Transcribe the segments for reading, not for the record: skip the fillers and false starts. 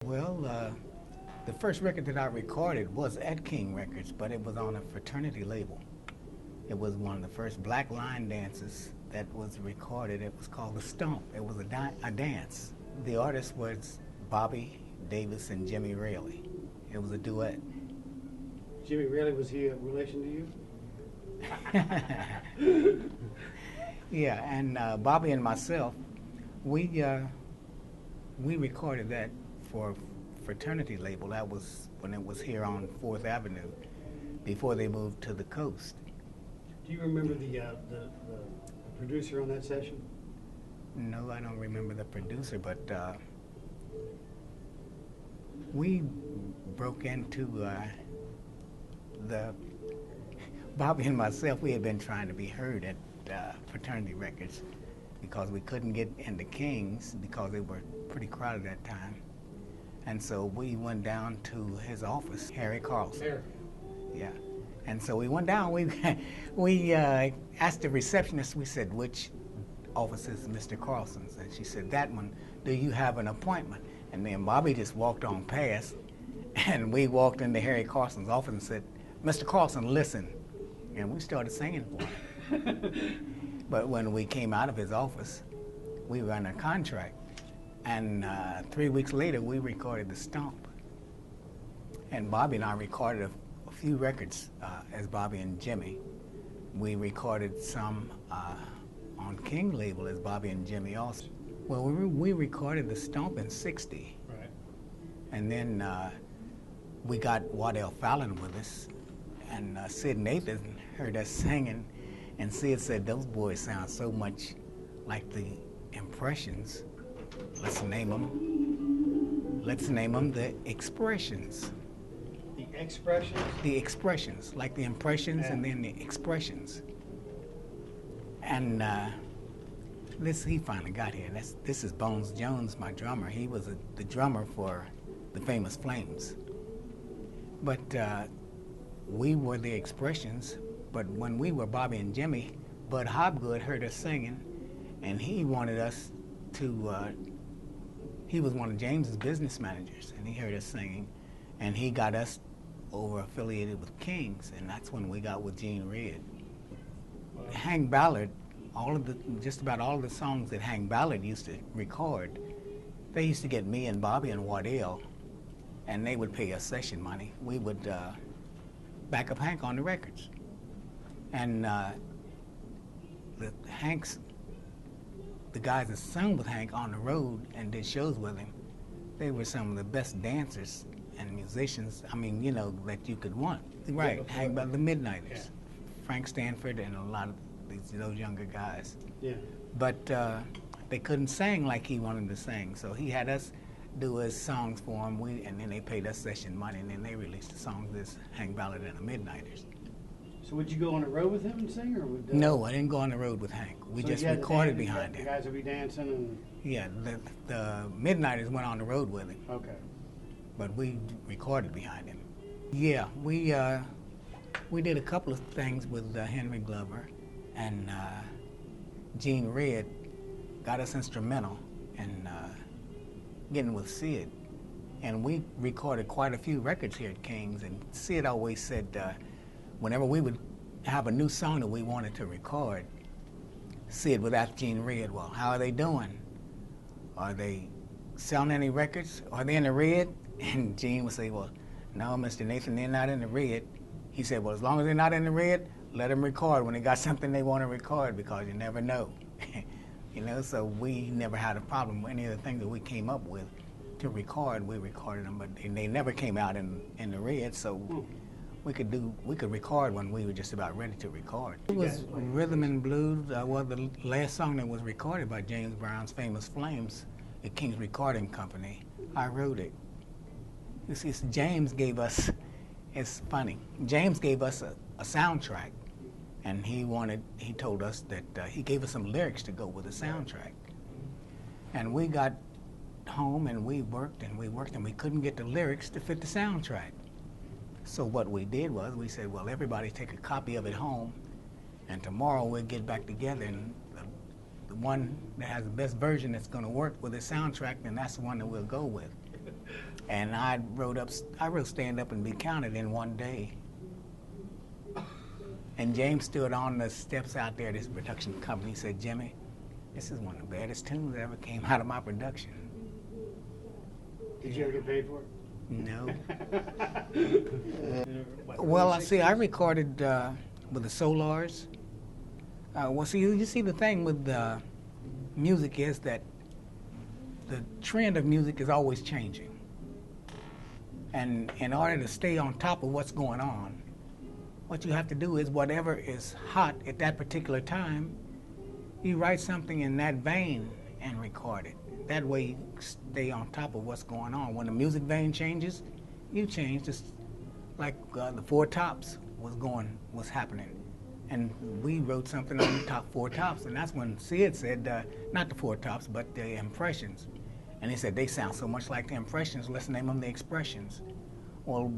Well, the first record that I recorded was at King Records, but it was on a fraternity label. It was one of the first black line dances that was recorded. It was called The Stomp. It was a dance. The artist was Bobby Davis and Jimmy Railey. It was a duet. Jimmy Railey, was he a relation to you? Yeah, and Bobby and myself, we recorded that for a fraternity label. That was when it was here on 4th Avenue before they moved to the coast. Do you remember the producer on that session? No, I don't remember the producer, but we broke into Bobby and myself, we had been trying to be heard at fraternity records because we couldn't get into King's because they were pretty crowded at that time. And so we went down to his office, Harry Carlson. Harry. Yeah. And so we went down, we asked the receptionist, we said, which office is Mr. Carlson's? And she said, that one. Do you have an appointment? And then Bobby just walked on past, and we walked into Harry Carlson's office and said, Mr. Carlson, listen. And we started singing for him. But when we came out of his office, we were under contract. And 3 weeks later, we recorded The Stomp. And Bobby and I recorded a few records as Bobby and Jimmy. We recorded some on King label as Bobby and Jimmy also. Well, we recorded The Stomp in '60. Right. And then we got Waddell Fallon with us, and Sid Nathan heard us singing, and Sid said, those boys sound so much like the Impressions. Let's name them the Expressions. The Expressions? The Expressions, like the Impressions and then the Expressions. And he finally got here. This is Bones Jones, my drummer. He was the drummer for the Famous Flames. But we were the Expressions, but when we were Bobby and Jimmy, Bud Hobgood heard us singing, and he wanted us to, he was one of James's business managers, and he heard us singing, and he got us over affiliated with King's, and that's when we got with Gene Reid. Hank Ballard, just about all of the songs that Hank Ballard used to record, they used to get me and Bobby and Waddell, and they would pay us session money. We would back up Hank on the records. And the guys that sung with Hank on the road and did shows with him, they were some of the best dancers and musicians, that you could want. Right, Hank Ballard, the Midnighters. Yeah. Frank Stanford and a lot of those younger guys. Yeah. But they couldn't sing like he wanted to sing, so he had us do his songs for him, and then they paid us session money, and then they released the songs as Hank Ballard and the Midnighters. So would you go on the road with him and sing, or would? No, I didn't go on the road with Hank. We just recorded behind him. The guys would be dancing and. Yeah, the Midnighters went on the road with him. Okay. But we recorded behind him. Yeah, we did a couple of things with Henry Glover, and Gene Reid got us instrumental in getting with Sid. And we recorded quite a few records here at King's, and Sid always said whenever we would have a new song that we wanted to record, Sid would ask Gene Reid, well, how are they doing? Are they selling any records? Are they in the red? And Gene would say, well, no, Mr. Nathan, they're not in the red. He said, well, as long as they're not in the red, let them record when they got something they want to record, because you never know. So we never had a problem with any of the things that we came up with to record. We recorded them, but they never came out in the red, so we could record when we were just about ready to record. It was rhythm and blues. The last song that was recorded by James Brown's Famous Flames, the King's Recording Company. I wrote it. You see, James gave us, it's funny, James gave us a soundtrack, and he told us that he gave us some lyrics to go with the soundtrack. And we got home and we worked and we couldn't get the lyrics to fit the soundtrack. So what we did was we said, well, everybody take a copy of it home, and tomorrow we'll get back together, and the one that has the best version that's going to work with the soundtrack, then that's the one that we'll go with. And I wrote Stand Up and Be Counted in one day. And James stood on the steps out there at his production company. He said, "Jimmy, this is one of the baddest tunes that ever came out of my production." Did you ever get paid for it? No. What, Well, early I 60s? recorded with the Solars. Well, see, you see, the thing with music is that the trend of music is always changing. And in order to stay on top of what's going on, what you have to do is whatever is hot at that particular time, you write something in that vein and record it. That way you stay on top of what's going on. When the music vein changes, you change. Just like the Four Tops was happening. And we wrote something on the top Four Tops, and that's when Sid said, not the Four Tops, but the Impressions. And he said, they sound so much like the Impressions, let's name them the Expressions. Well,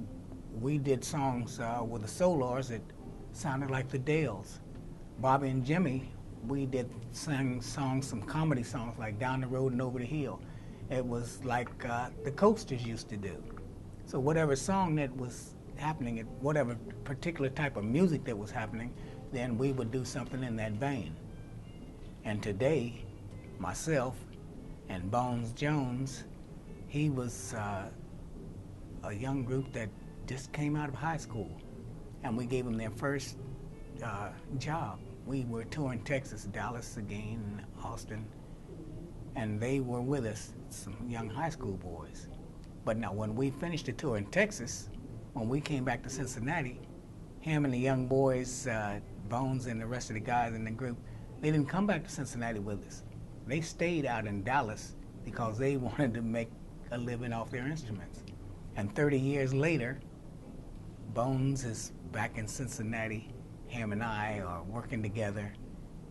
we did songs with the Solars that sounded like the Dales. Bobby and Jimmy, we sang songs, some comedy songs like Down the Road and Over the Hill. It was like the Coasters used to do. So whatever song that was happening, whatever particular type of music that was happening, then we would do something in that vein. And today, myself and Bones Jones, he was a young group that just came out of high school, and we gave them their first job. We were touring Texas, Dallas, Seguin, Austin, and they were with us, some young high school boys. But now when we finished the tour in Texas, when we came back to Cincinnati, him and the young boys, Bones and the rest of the guys in the group, they didn't come back to Cincinnati with us. They stayed out in Dallas because they wanted to make a living off their instruments. And 30 years later, Bones is back in Cincinnati. Him and I are working together,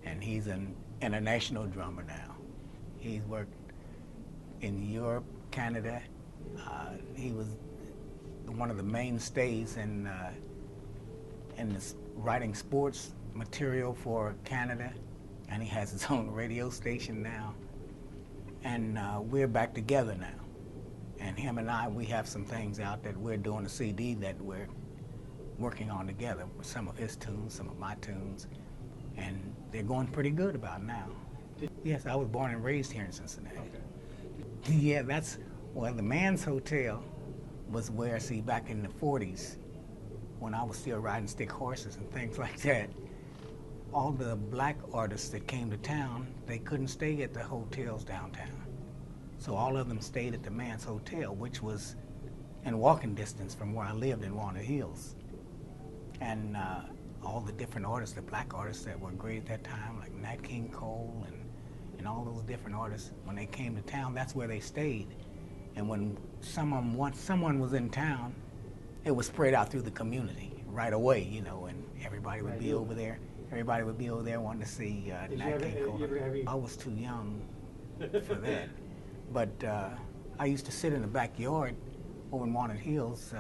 and he's an international drummer now. He's worked in Europe, Canada. He was one of the mainstays in this writing sports material for Canada, and he has his own radio station now. And we're back together now. And him and I, we have some things out that we're doing a CD that we're working on together with some of his tunes, some of my tunes, and they're going pretty good about now. Yes, I was born and raised here in Cincinnati. Okay. Yeah, well, the Man's Hotel was where, see, back in the 40s, when I was still riding stick horses and things like that, all the black artists that came to town, they couldn't stay at the hotels downtown. So all of them stayed at the Man's Hotel, which was in walking distance from where I lived in Walnut Hills. And all the different artists, the black artists that were great at that time, like Nat King Cole and all those different artists, when they came to town, that's where they stayed. And when someone was in town, it was spread out through the community right away, you know, and everybody would be over there. Everybody would be over there wanting to see Nat King Cole. I was too young for that. But I used to sit in the backyard over in Walnut Hills,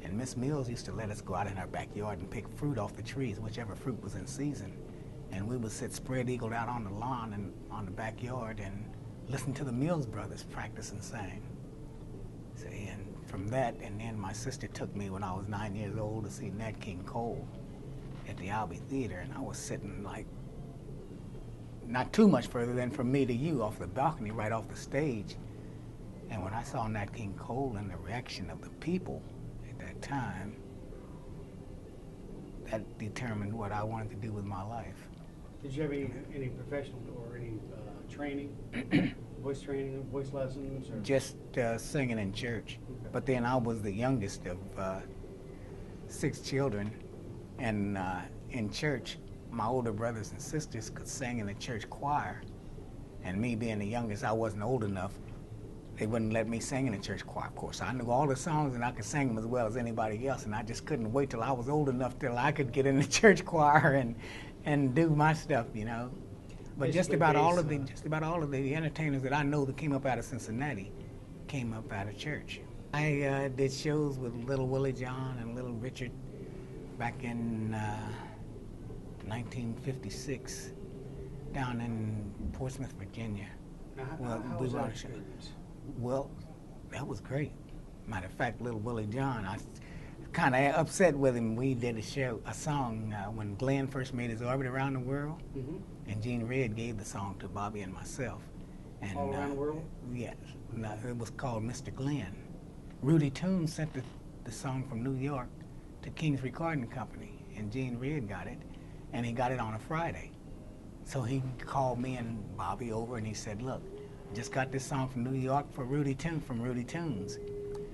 and Miss Mills used to let us go out in our backyard and pick fruit off the trees, whichever fruit was in season. And we would sit spread-eagled out on the lawn and on the backyard and listen to the Mills brothers practice and sing. See, and from that, and then my sister took me when I was 9 years old to see Nat King Cole at the Albee Theater, and I was sitting like not too much further than from me to you off the balcony, right off the stage. And when I saw Nat King Cole and the reaction of the people at that time, that determined what I wanted to do with my life. Did you have any professional or any training, voice training, voice lessons? Or? Just singing in church. Okay. But then I was the youngest of 6 children, and in church, my older brothers and sisters could sing in the church choir, and me being the youngest, I wasn't old enough. They wouldn't let me sing in the church choir, of course. I knew all the songs and I could sing them as well as anybody else, and I just couldn't wait till I was old enough till I could get in the church choir and do my stuff, you know. But just about all of the entertainers that I know that came up out of Cincinnati came up out of church. I did shows with Little Willie John and Little Richard back in 1956 down in Portsmouth, Virginia. How was that experience? Well, That was great. Matter of fact, Little Willie John, I kind of upset with him. We did a song when Glenn first made his orbit around the world, and Gene Red gave the song to Bobby and myself. And, All around the world? Yes. It was called Mr. Glenn. Rudy Toombs sent the song from New York to King's Recording Company, and Gene Red got it, and he got it on a Friday. So he called me and Bobby over, and he said, look, just got this song from New York for Rudy Toombs.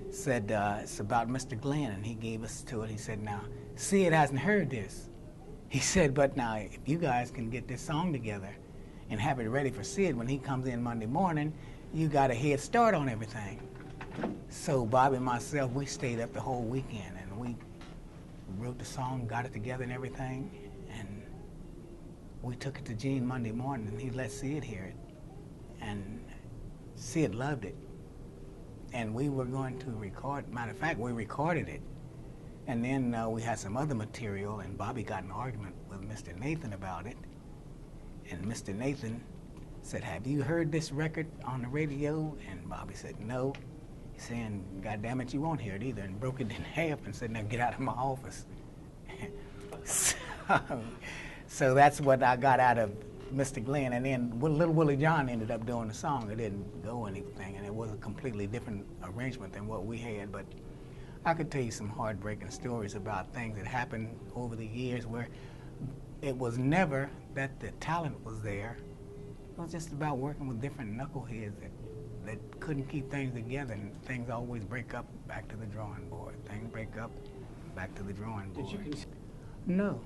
Said, it's about Mr. Glenn, and he gave us to it. He said, now, Sid hasn't heard this. He said, but now, if you guys can get this song together and have it ready for Sid when he comes in Monday morning, you got a head start on everything. So Bobby and myself, we stayed up the whole weekend, and we wrote the song, got it together and everything, and we took it to Gene Monday morning, and he let Sid hear it. And Sid loved it. And we were going to record, matter of fact, we recorded it. And then we had some other material, and Bobby got in an argument with Mr. Nathan about it. And Mr. Nathan said, have you heard this record on the radio? And Bobby said, no. He's saying, God damn it, you won't hear it either, and broke it in half and said, now get out of my office. So that's what I got out of Mr. Glenn, and then Little Willie John ended up doing the song. It didn't go anything, and it was a completely different arrangement than what we had, but I could tell you some heartbreaking stories about things that happened over the years where it was never that the talent was there. It was just about working with different knuckleheads that couldn't keep things together, and things always break up, back to the drawing board. Things break up, back to the drawing board. Did you No,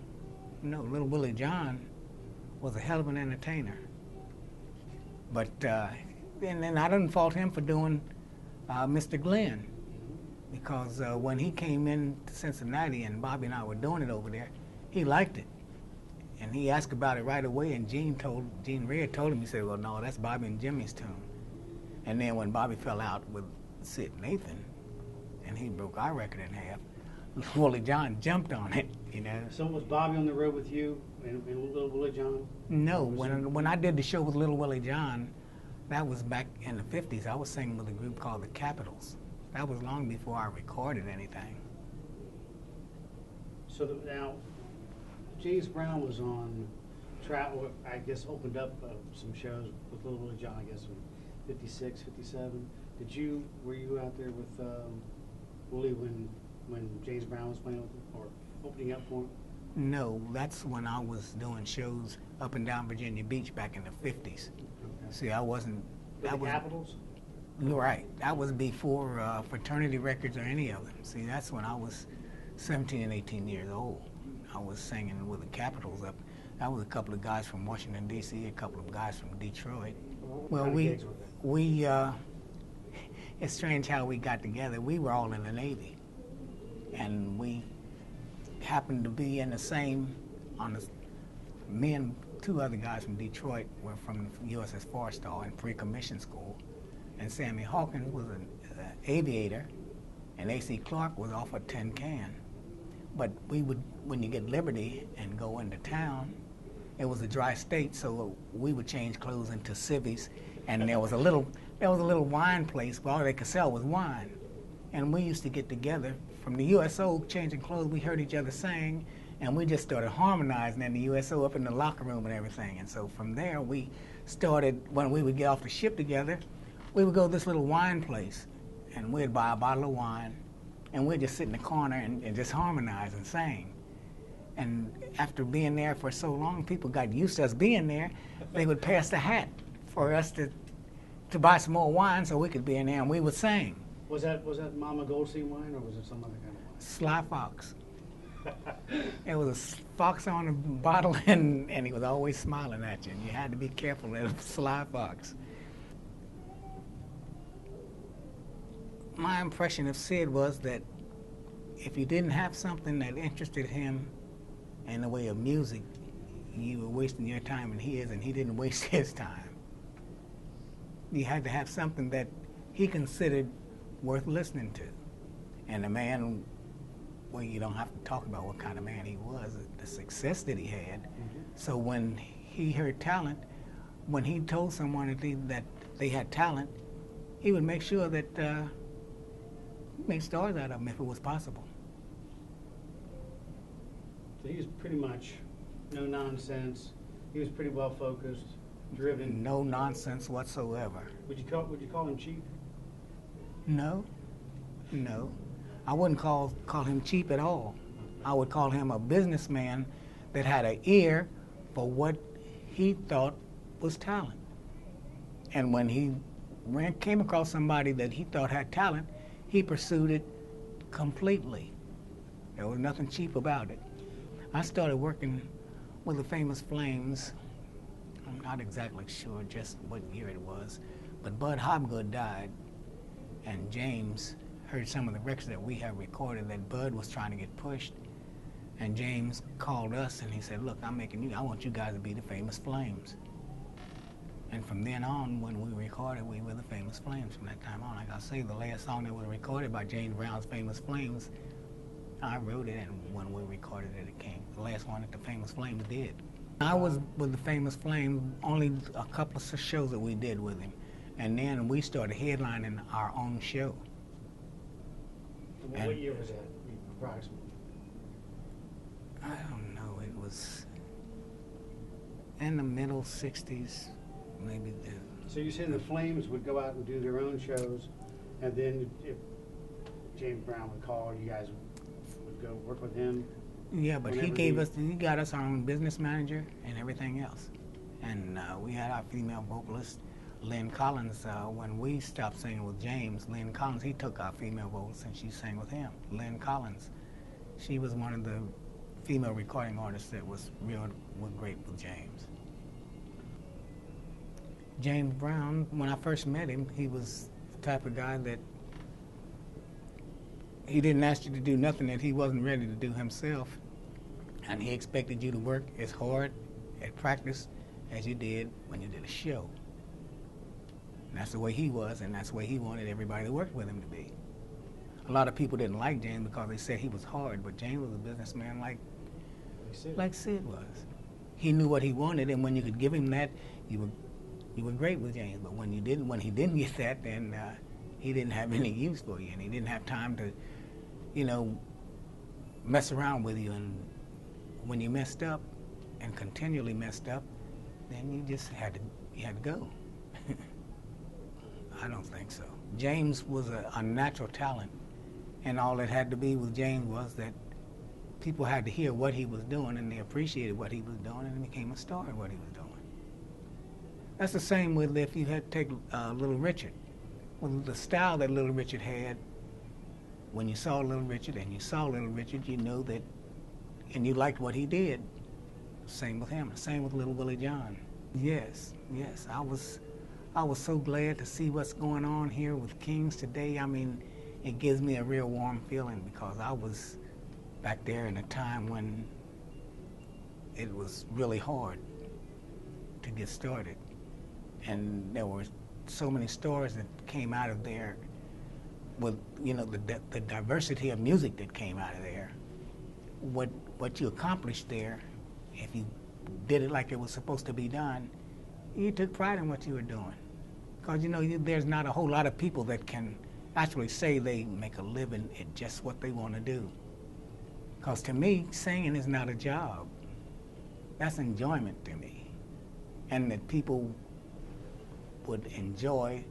Little Willie John was a hell of an entertainer. But, and then I didn't fault him for doing Mr. Glenn, because when he came in to Cincinnati and Bobby and I were doing it over there, he liked it. And he asked about it right away, and Gene Red told him, he said, well, no, that's Bobby and Jimmy's tune. And then when Bobby fell out with Sid Nathan, and he broke our record in half, Willie John jumped on it, you know. So was Bobby on the road with you and Little Willie John? No, when I did the show with Little Willie John, that was back in the 50s. I was singing with a group called the Capitals. That was long before I recorded anything. So now, James Brown was on travel, I guess opened up some shows with Little Willie John, I guess, in 56, 57. Were you out there with Willie when James Brown was playing with him, or opening up for him? No, that's when I was doing shows up and down Virginia Beach back in the 50s. Okay. See, I wasn't... With the Capitals? Right. That was before Fraternity Records or any of them. See, that's when I was 17 and 18 years old. I was singing with the Capitals up. That was a couple of guys from Washington, D.C., a couple of guys from Detroit. Well, it's strange how we got together. We were all in the Navy, and we happened to be in the same, me and two other guys from Detroit were from USS Forrestal in pre-commissioned school, and Sammy Hawkins was an aviator, and A.C. Clark was off a tin can. But we would, when you get Liberty and go into town, it was a dry state, so we would change clothes into civvies, and there was a little wine place where all they could sell was wine. And we used to get together from the USO, changing clothes. We heard each other sing, and we just started harmonizing in the USO up in the locker room and everything. And so from there, we started, when we would get off the ship together, we would go to this little wine place, and we'd buy a bottle of wine, and we'd just sit in the corner and just harmonize and sing. And after being there for so long, people got used to us being there. They would pass the hat for us to buy some more wine so we could be in there, and we would sing. Was that Mama Goldstein wine, or was it some other kind of wine? Sly Fox. It was a fox on a bottle, and he was always smiling at you, and you had to be careful of Sly Fox. My impression of Sid was that if you didn't have something that interested him in the way of music, you were wasting your time and his, and he didn't waste his time. You had to have something that he considered worth listening to. And the man, well, you don't have to talk about what kind of man he was, the success that he had. Mm-hmm. So when he heard talent, when he told someone that they had talent, he would make sure that make stars out of them if it was possible. So he was pretty much no nonsense. He was pretty well focused, driven. No nonsense whatsoever. Would you call him cheap? No, no. I wouldn't call him cheap at all. I would call him a businessman that had an ear for what he thought was talent. And when he came across somebody that he thought had talent, he pursued it completely. There was nothing cheap about it. I started working with the Famous Flames. I'm not exactly sure just what year it was, but Bud Hobgood died, and James heard some of the records that we had recorded that Bud was trying to get pushed, and James called us and he said, look, I want you guys to be the Famous Flames. And from then on, when we recorded, we were the Famous Flames. From that time on, like I say, the last song that was recorded by James Brown's Famous Flames, I wrote it, and when we recorded it, it came. The last one that the Famous Flames did. I was with the Famous Flames only a couple of shows that we did with him, and then we started headlining our own show. What year was that, approximately? I don't know. It was in the middle '60s, maybe. So you're saying the Flames would go out and do their own shows, and then if James Brown would call, you guys would go work with him? Yeah, but he got us our own business manager and everything else. And we had our female vocalist, Lynn Collins. When we stopped singing with James, Lynn Collins, he took our female vocalist and she sang with him. Lynn Collins, she was one of the female recording artists that was great with James. James Brown, when I first met him, he was the type of guy that he didn't ask you to do nothing that he wasn't ready to do himself. And he expected you to work as hard at practice as you did when you did a show. And that's the way he was, and that's the way he wanted everybody that worked with him to be. A lot of people didn't like James because they said he was hard, but James was a businessman like Sid was. He knew what he wanted, and when you could give him that, you were great with James. But when he didn't get that, then he didn't have any use for you, and he didn't have time to, mess around with you. And when you messed up, and continually messed up, then you just had to go. I don't think so. James was a natural talent, and all that had to be with James was that people had to hear what he was doing, and they appreciated what he was doing, and he became a star at what he was doing. That's the same with if you had to take Little Richard. Well, the style that Little Richard had, when you saw Little Richard and you saw Little Richard, you know that, and you liked what he did. Same with him. Same with Little Willie John. Yes. I was so glad to see what's going on here with Kings today. I mean, it gives me a real warm feeling because I was back there in a time when it was really hard to get started. And there were so many stars that came out of there with, the diversity of music that came out of there. What you accomplished there, if you did it like it was supposed to be done, you took pride in what you were doing. Because, there's not a whole lot of people that can actually say they make a living at just what they want to do. Because to me, singing is not a job. That's enjoyment to me. And that people would enjoy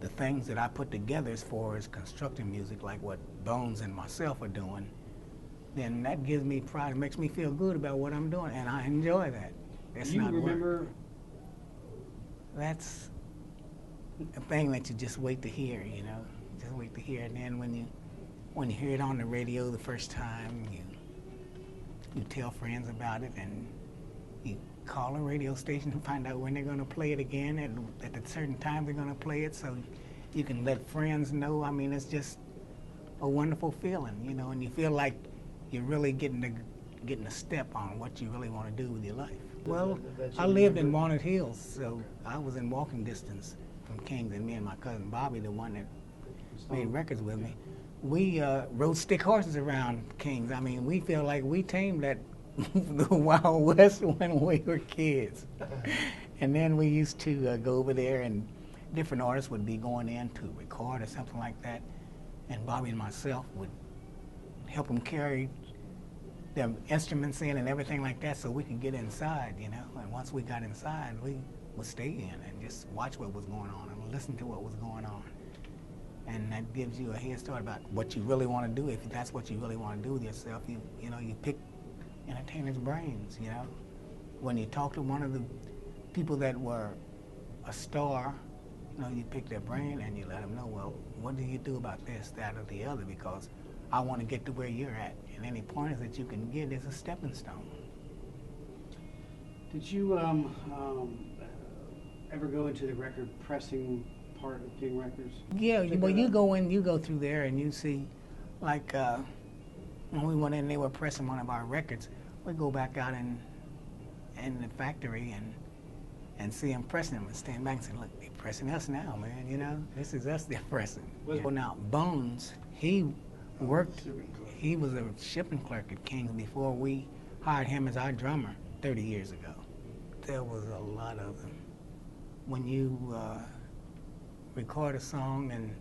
the things that I put together as far as constructing music, like what Bones and myself are doing, then that gives me pride. It makes me feel good about what I'm doing, and I enjoy that. That's you not remember? Work. That's a thing that you just wait to hear, Just wait to hear, and then when you hear it on the radio the first time, you tell friends about it, and you call a radio station and find out when they're going to play it again, at a certain time they're going to play it, so you can let friends know. I mean, it's just a wonderful feeling, and you feel like you're really getting a step on what you really want to do with your life. Well, I lived in Walnut Hills, so I was in walking distance from Kings, and me and my cousin Bobby, the one that made records with me, we rode stick horses around Kings. I mean, we feel like we tamed that the Wild West when we were kids. And then we used to go over there, and different artists would be going in to record or something like that. and Bobby and myself would help them carry their instruments in and everything like that so we could get inside, you know. And once we got inside, we would stay in and just watch what was going on and listen to what was going on. And that gives you a head start about what you really want to do. If that's what you really want to do with yourself, you know, you pick entertainers' brains, you know. When you talk to one of the people that were a star, you know, you pick their brain and you let them know, well, what do you do about this, that, or the other? Because I want to get to where you're at. And any pointers that you can get is a stepping stone. Did you ever go into the record pressing part of King Records? Yeah, well, you go through there and you see, like, when we went in, they were pressing one of our records. We go back out in the factory and see them pressing them and stand back and say, look, they're pressing us now, man, you know? This is us they're pressing. Well, now, Bones, he was a shipping clerk at King's before we hired him as our drummer 30 years ago. There was a lot of them. When you record a song and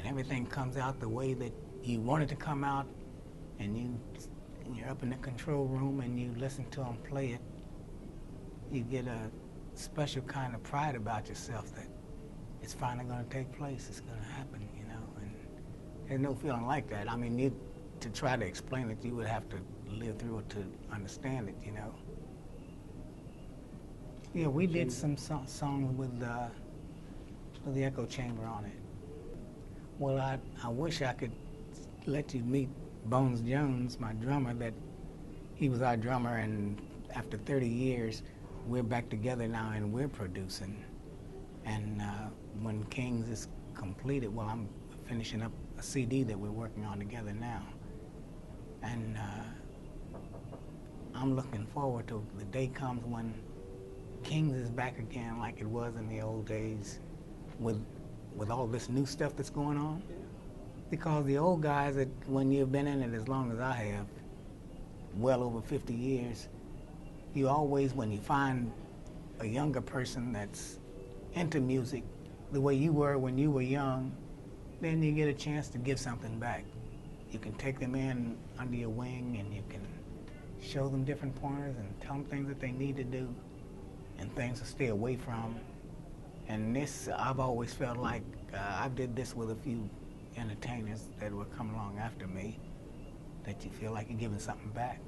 everything comes out the way that you want it to come out, and you're up in the control room and you listen to them play it, you get a special kind of pride about yourself that it's finally going to take place, it's going to happen, you know, and there's no feeling like that. I mean, to try to explain it, you would have to live through it to understand it, you know. Yeah, we did some songs with the echo chamber on it. Well, I wish I could let you meet Bones Jones, my drummer, that he was our drummer, and after 30 years, we're back together now and we're producing. And when King's is completed, well, I'm finishing up a CD that we're working on together now. And I'm looking forward to the day comes when King's is back again like it was in the old days with all this new stuff that's going on. Because the old guys, when you've been in it as long as I have, well over 50 years, you always, when you find a younger person that's into music the way you were when you were young, then you get a chance to give something back. You can take them in under your wing and you can show them different pointers and tell them things that they need to do and things to stay away from. And this, I've always felt like I did this with a few entertainers that were coming along after me, that you feel like you're giving something back.